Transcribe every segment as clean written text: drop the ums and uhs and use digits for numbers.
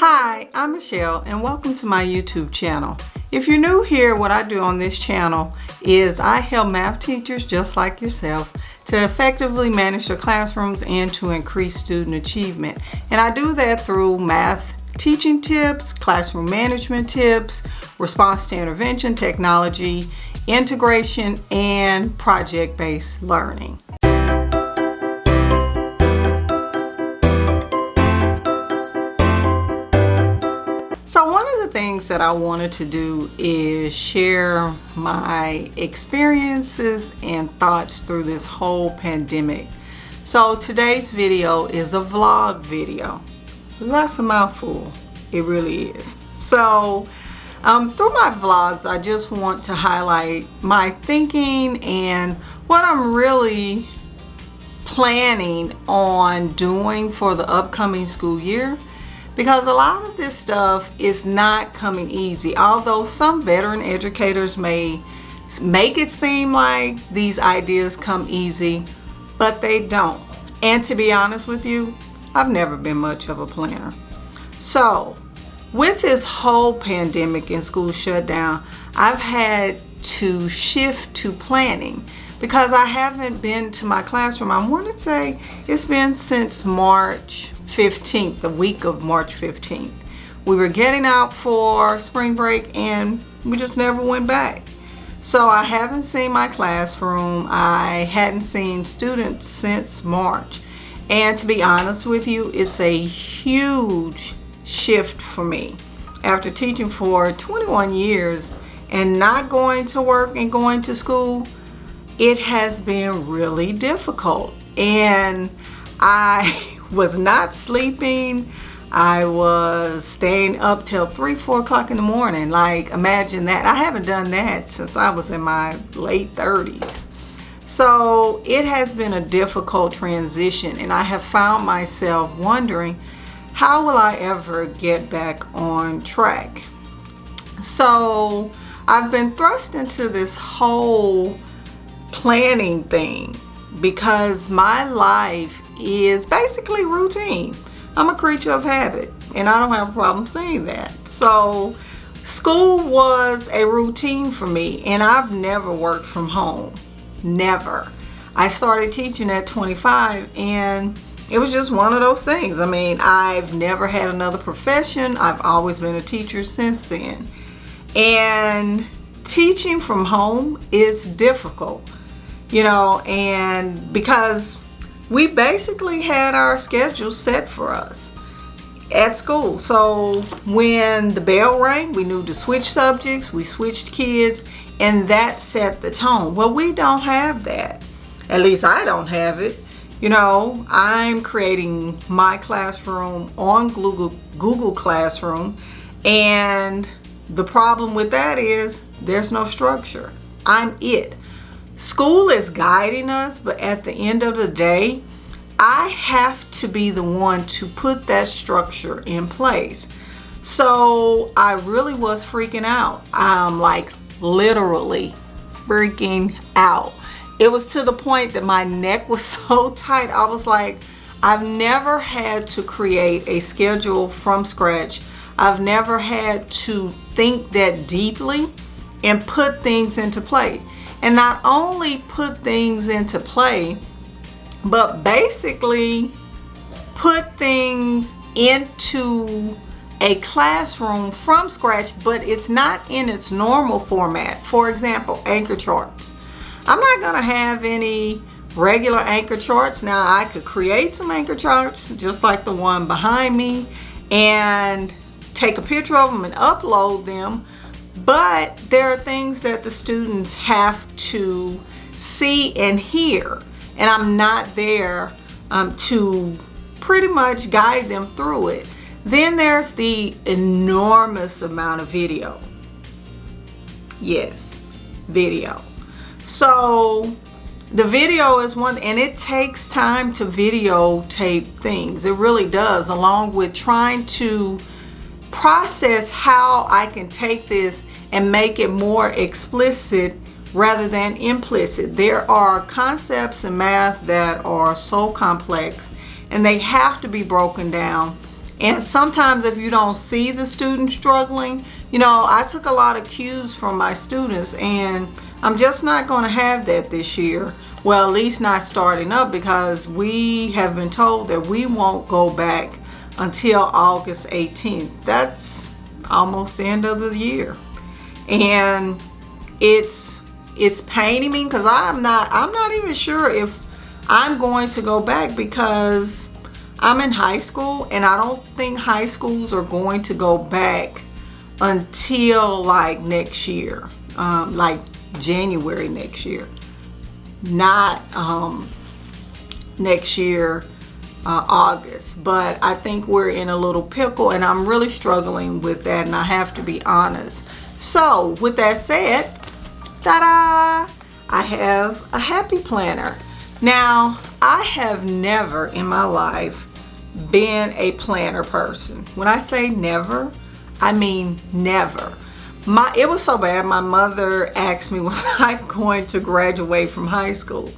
Hi, I'm Michelle and welcome to my YouTube channel. If you're new here, what I do on this channel is I help math teachers just like yourself to effectively manage their classrooms and to increase student achievement. And I do that through math teaching tips, classroom management tips, response to intervention technology, integration, and project-based learning. So one of the things that I wanted to do is share my experiences and thoughts through this whole pandemic. So today's video is a vlog video. That's a mouthful, it really is. So through my vlogs, I just want to highlight my thinking and what I'm really planning on doing for the upcoming school year. Because a lot of this stuff is not coming easy. Although some veteran educators may make it seem like these ideas come easy, but they don't. And to be honest with you, I've never been much of a planner. So with this whole pandemic and school shutdown, I've had to shift to planning because I haven't been to my classroom. I want to say it's been since March 15th, the week of March 15th. We were getting out for spring break and we just never went back. So I haven't seen my classroom. I hadn't seen students since March. And to be honest with you, it's a huge shift for me. After teaching for 21 years and not going to work and going to school, it has been really difficult. And I was not sleeping. I was staying up till 3-4 o'clock in the morning. Like, imagine that. I haven't done that since I was in my late 30s. So it has been a difficult transition, and I have found myself wondering, how will I ever get back on track? So I've been thrust into this whole planning thing because my life is basically routine. I'm a creature of habit, and I don't have a problem saying that. So school was a routine for me, and I've never worked from home. Never. I started teaching at 25, and it was just one of those things. I mean, I've never had another profession. I've always been a teacher since then. And teaching from home is difficult, you know, and because we basically had our schedule set for us at school. So when the bell rang, we knew to switch subjects, we switched kids, and that set the tone. Well, we don't have that. At least I don't have it. You know, I'm creating my classroom on Google Classroom, and the problem with that is there's no structure. I'm it. School is guiding us, but at the end of the day, I have to be the one to put that structure in place. So I really was freaking out. I'm like literally freaking out. It was to the point that my neck was so tight. I was like, I've never had to create a schedule from scratch. I've never had to think that deeply and put things into play. And not only put things into play, but basically put things into a classroom from scratch, but it's not in its normal format. For example, anchor charts. I'm not gonna have any regular anchor charts. Now, I could create some anchor charts just like the one behind me and take a picture of them and upload them. But there are things that the students have to see and hear, and I'm not there to pretty much guide them through it. Then there's the enormous amount of video. Yes, video. So the video is one, and it takes time to videotape things. It really does, along with trying to process how I can take this and make it more explicit rather than implicit. There are concepts in math that are so complex and they have to be broken down And sometimes if you don't see the student struggling, you know, I took a lot of cues from my students, and I'm just not going to have that this year. Well, at least not starting up, because we have been told that we won't go back until August 18th. That's almost the end of the year. And it's paining me, because I'm not even sure if I'm going to go back, because I'm in high school, and I don't think high schools are going to go back until like next year, like January next year, not next year August. But I think we're in a little pickle, and I'm really struggling with that, and I have to be honest. So with that said, ta-da, I have a happy planner. Now, I have never in my life been a planner person. When I say never, I mean never. It was so bad, my mother asked me, was I going to graduate from high school?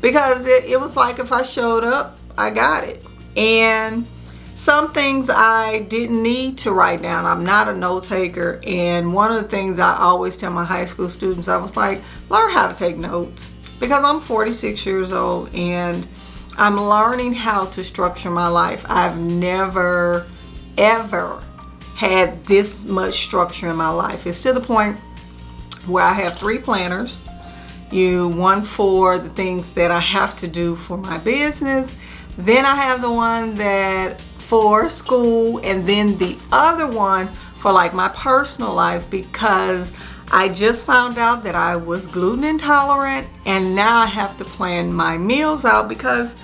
Because it was like, if I showed up, I got it. And some things I didn't need to write down. I'm not a note taker, and one of the things I always tell my high school students, I was like, learn how to take notes, because I'm 46 years old and I'm learning how to structure my life. I've never ever had this much structure in my life. It's to the point where I have 3 planners. One for the things that I have to do for my business, then I have the one that for school, and then the other one for like my personal life, because I just found out that I was gluten intolerant, and now I have to plan my meals out, because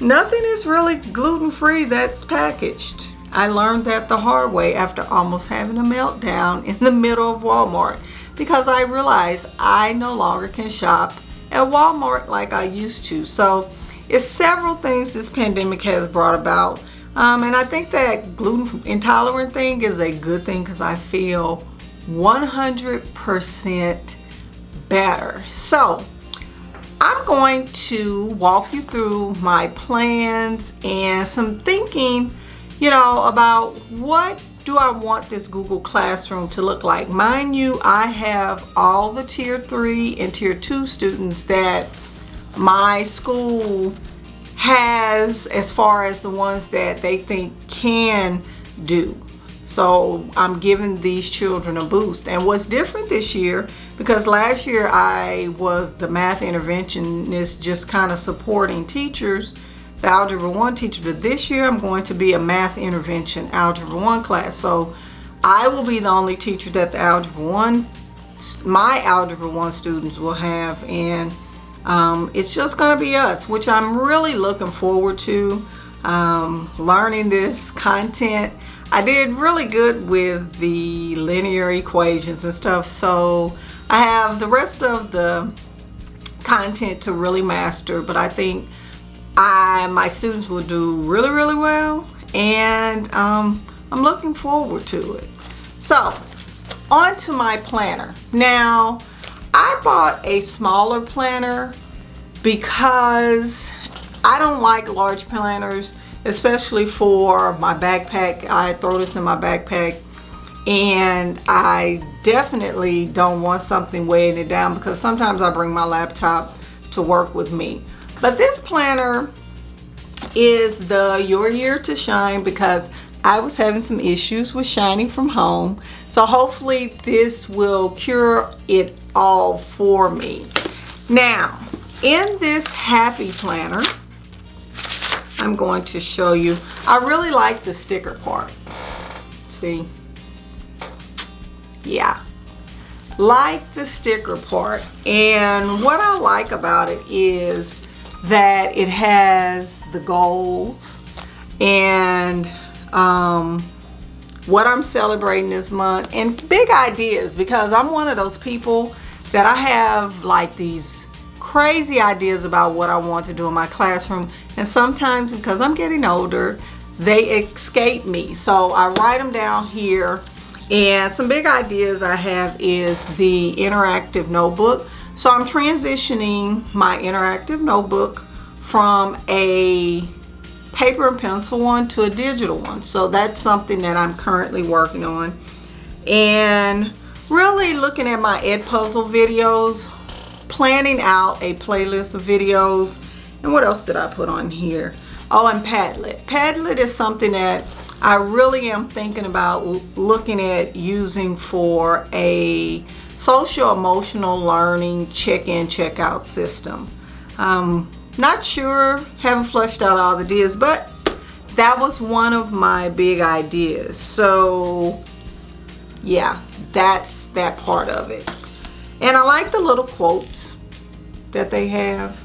nothing is really gluten-free that's packaged. I learned that the hard way after almost having a meltdown in the middle of Walmart, because I realized I no longer can shop at Walmart like I used to. So it's several things this pandemic has brought about. And I think that gluten intolerant thing is a good thing, because I feel 100% better. So I'm going to walk you through my plans and some thinking, you know, about what do I want this Google Classroom to look like. Mind you, I have all the tier 3 and tier 2 students that my school has, as far as the ones that they think can do. So I'm giving these children a boost. And what's different this year, because last year I was the math interventionist, just kind of supporting teachers, the Algebra 1 teacher, but this year I'm going to be a math intervention Algebra 1 class. So I will be the only teacher that my Algebra 1 students will have, and it's just going to be us, which I'm really looking forward to, learning this content. I did really good with the linear equations and stuff, so I have the rest of the content to really master, but I think my students will do really, really well, and I'm looking forward to it. So on to my planner. Now, I bought a smaller planner because I don't like large planners, especially for my backpack. I throw this in my backpack, and I definitely don't want something weighing it down, because sometimes I bring my laptop to work with me. But this planner is the Your Year to Shine, because I was having some issues with shining from home. So hopefully this will cure it all for me. Now, in this happy planner, I'm going to show you, I really like the sticker part. See? Yeah. Like the sticker part. And what I like about it is that it has the goals and what I'm celebrating this month, and big ideas, because I'm one of those people that I have like these crazy ideas about what I want to do in my classroom, and sometimes because I'm getting older they escape me, so I write them down here. And some big ideas I have is the interactive notebook. So I'm transitioning my interactive notebook from a paper and pencil one to a digital one. So that's something that I'm currently working on. And really looking at my Edpuzzle videos, planning out a playlist of videos. And what else did I put on here? Oh, and Padlet. Padlet is something that I really am thinking about looking at using for a social emotional learning check-in check-out system. Not sure, haven't fleshed out all the ideas, but that was one of my big ideas. So yeah, that's that part of it. And I like the little quotes that they have.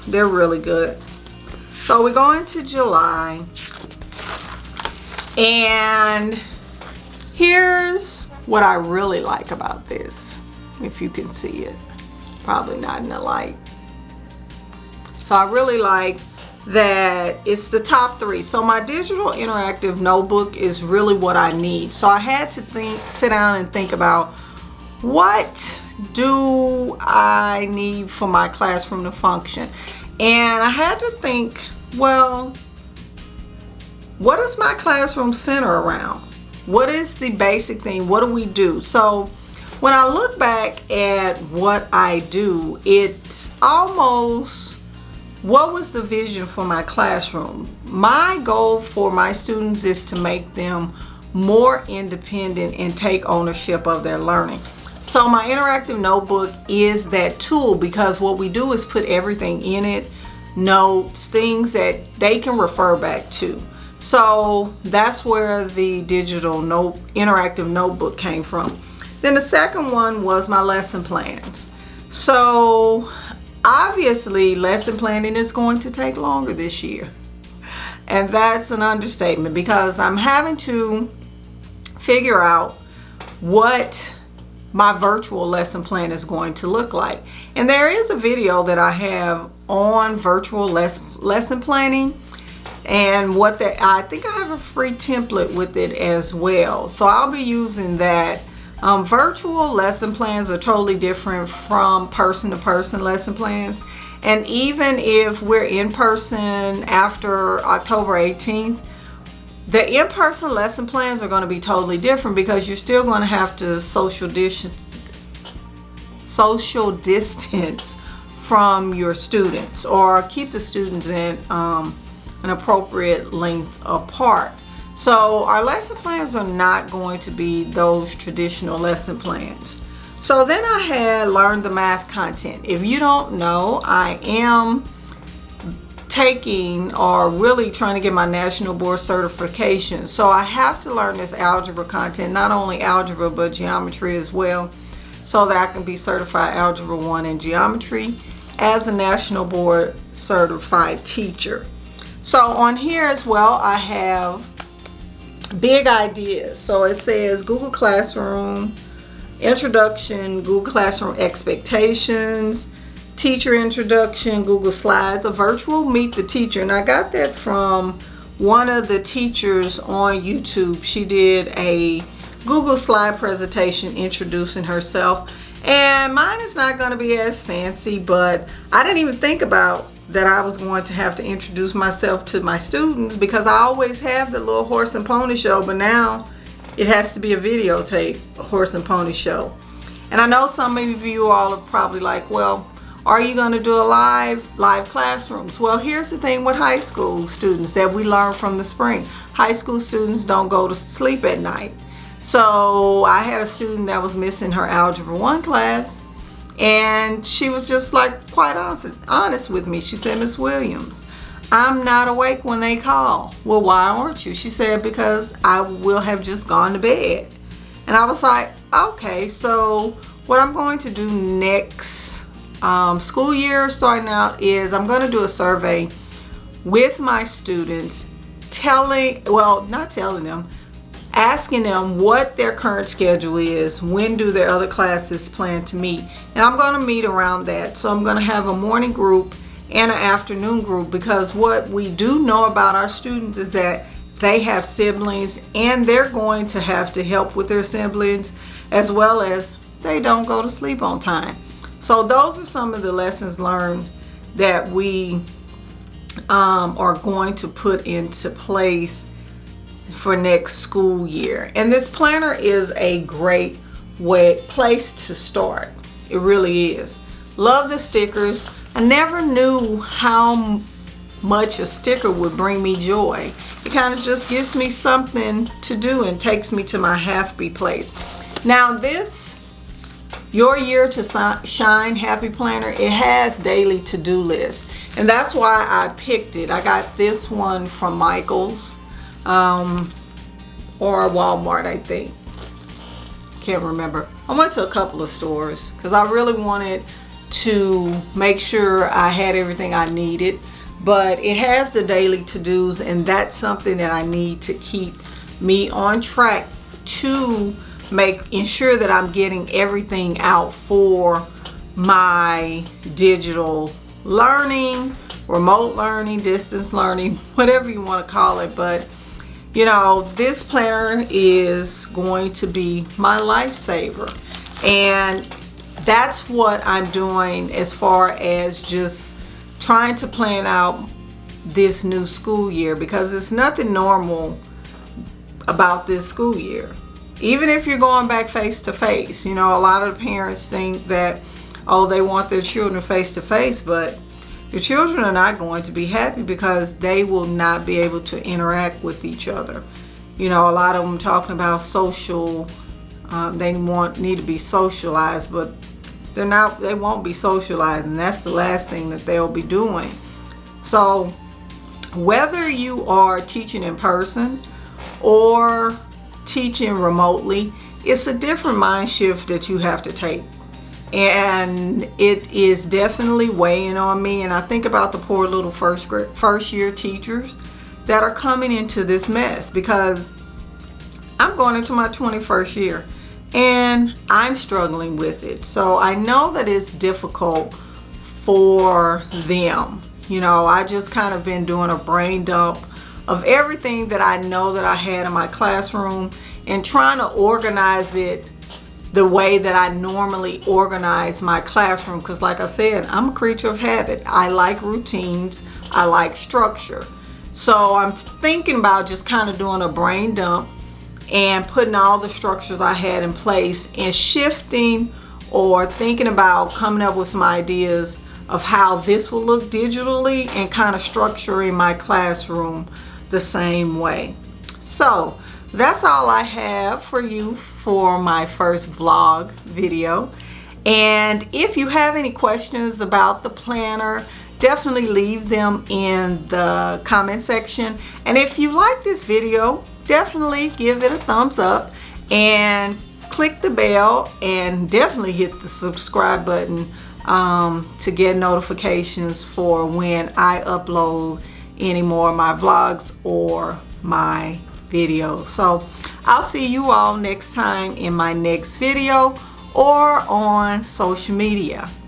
They're really good. So we're going to July, and here's what I really like about this, if you can see it. Probably not in the light. So I really like that it's the top 3. So my digital interactive notebook is really what I need. So I had to sit down and think about, what do I need for my classroom to function? And I had to think, well, what does my classroom center around? What is the basic thing? What do we do? So when I look back at what I do, it's almost, what was the vision for my classroom? My goal for my students is to make them more independent and take ownership of their learning. So my interactive notebook is that tool, because what we do is put everything in it, notes, things that they can refer back to. So that's where the digital interactive notebook came from. Then the second one was my lesson plans. So obviously lesson planning is going to take longer this year. And that's an understatement, because I'm having to figure out what my virtual lesson plan is going to look like. And there is a video that I have on virtual lesson planning, and what that, I think I have a free template with it as well. So I'll be using that. Virtual lesson plans are totally different from person-to-person lesson plans. And even if we're in person after October 18th, the in-person lesson plans are going to be totally different, because you're still going to have to social distance from your students, or keep the students in an appropriate length apart. So our lesson plans are not going to be those traditional lesson plans. So then I had learned the math content. If you don't know, I am taking, or really trying to get my national board certification. So I have to learn this algebra content, not only algebra but geometry as well, so that I can be certified Algebra 1 in geometry as a national board certified teacher. So on here as well, I have big ideas. So it says Google Classroom Introduction, Google Classroom Expectations, Teacher Introduction, Google Slides, a virtual Meet the Teacher. And I got that from one of the teachers on YouTube. She did a Google slide presentation introducing herself. And mine is not going to be as fancy, but I didn't even think about that I was going to have to introduce myself to my students, because I always have the little horse and pony show, but now it has to be a videotape, a horse and pony show. And I know some of you all are probably like, well, are you going to do a live classrooms? Well, here's the thing with high school students that we learned from the spring. High school students don't go to sleep at night. So I had a student that was missing her Algebra 1 class, and she was just like quite honest with me. She said, Miss Williams, I'm not awake when they call. Well, why aren't you? She said, because I will have just gone to bed. And I was like, okay, so what I'm going to do next school year starting out is I'm going to do a survey with my students, asking them what their current schedule is, when do their other classes plan to meet. And I'm going to meet around that. So I'm going to have a morning group and an afternoon group, because what we do know about our students is that they have siblings, and they're going to have to help with their siblings, as well as they don't go to sleep on time. So those are some of the lessons learned that we are going to put into place for next school year. And this planner is a great place to start. It really is. Love the stickers. I never knew how much a sticker would bring me joy. It kind of just gives me something to do and takes me to my happy place. Now this Your Year to Shine Happy Planner, it has daily to-do lists, and that's why I picked it. I got this one from Michael's or Walmart, I think. Can't remember. I went to a couple of stores because I really wanted to make sure I had everything I needed, but it has the daily to-dos, and that's something that I need to keep me on track to ensure that I'm getting everything out for my digital learning, remote learning, distance learning, whatever you want to call it. But you know, this planner is going to be my lifesaver, and that's what I'm doing as far as just trying to plan out this new school year, because there's nothing normal about this school year. Even if you're going back face to face, you know, a lot of the parents think that, oh, they want their children face to face, but your children are not going to be happy because they will not be able to interact with each other. You know, a lot of them talking about social, they need to be socialized, but they won't be socialized, and that's the last thing that they'll be doing. So whether you are teaching in person or teaching remotely, it's a different mind shift that you have to take, and it is definitely weighing on me. And I think about the poor little first year teachers that are coming into this mess, because I'm going into my 21st year and I'm struggling with it. So I know that it's difficult for them. You know, I just kind of been doing a brain dump of everything that I know that I had in my classroom and trying to organize it the way that I normally organize my classroom, because like I said, I'm a creature of habit. I like routines, I like structure. So I'm thinking about just kind of doing a brain dump and putting all the structures I had in place and shifting or thinking about coming up with some ideas of how this will look digitally and kind of structuring my classroom the same way. So that's all I have for you for my first vlog video. And if you have any questions about the planner, definitely leave them in the comment section. And if you like this video, definitely give it a thumbs up and click the bell, and definitely hit the subscribe button to get notifications for when I upload any more of my vlogs or my videos. So I'll see you all next time in my next video or on social media.